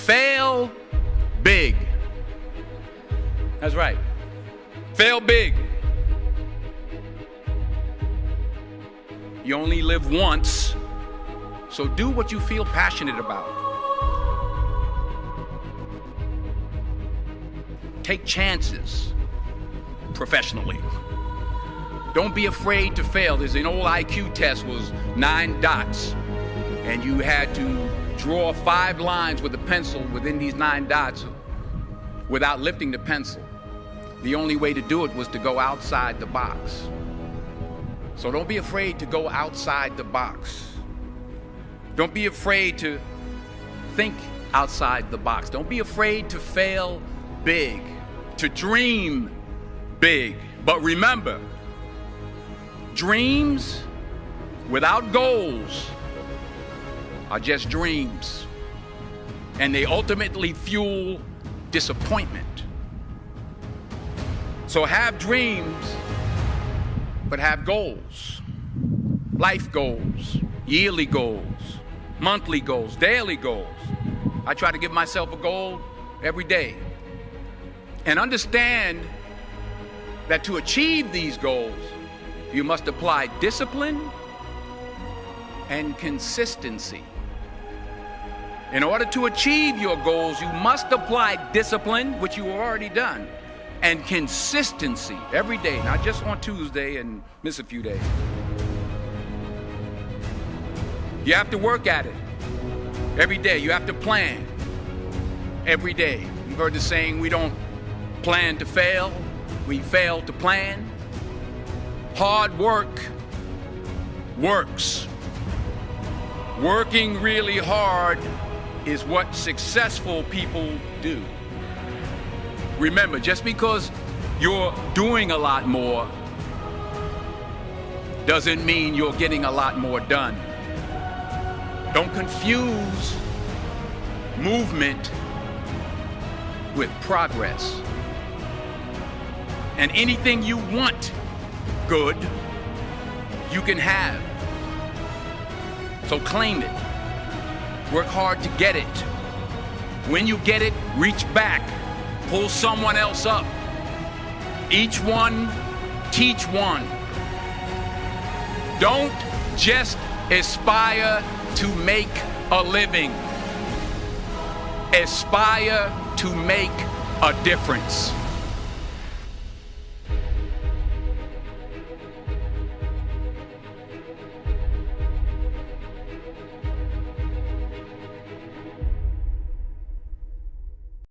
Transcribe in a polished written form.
Fail big. That's right. Fail big. You only live once, so do what you feel passionate about. Take chances professionally. Don't be afraid to fail. There's an old IQ test, was 9 dots, and you had to draw 5 lines with a pencil within these 9 dots without lifting the pencil. The only way to do it was to go outside the box. So don't be afraid to go outside the box. Don't be afraid to think outside the box. Don't be afraid to fail big, to dream big. But remember, dreams without goals are just dreams, and they ultimately fuel disappointment. So have dreams, but have goals. Life goals, yearly goals, monthly goals, daily goals. I try to give myself a goal every day. And understand that to achieve these goals, you must apply discipline and consistency. In order to achieve your goals, you must apply discipline, which you have already done, and consistency every day, not just on Tuesday and miss a few days. You have to work at it every day. You have to plan every day. You've heard the saying, we don't plan to fail, we fail to plan. Hard work works. Working really hard is what successful people do. Remember, just because you're doing a lot more doesn't mean you're getting a lot more done. Don't confuse movement with progress. And anything you want good, you can have. So claim it. Work hard to get it. When you get it, reach back. Pull someone else up. Each one, teach one. Don't just aspire to make a living. Aspire to make a difference.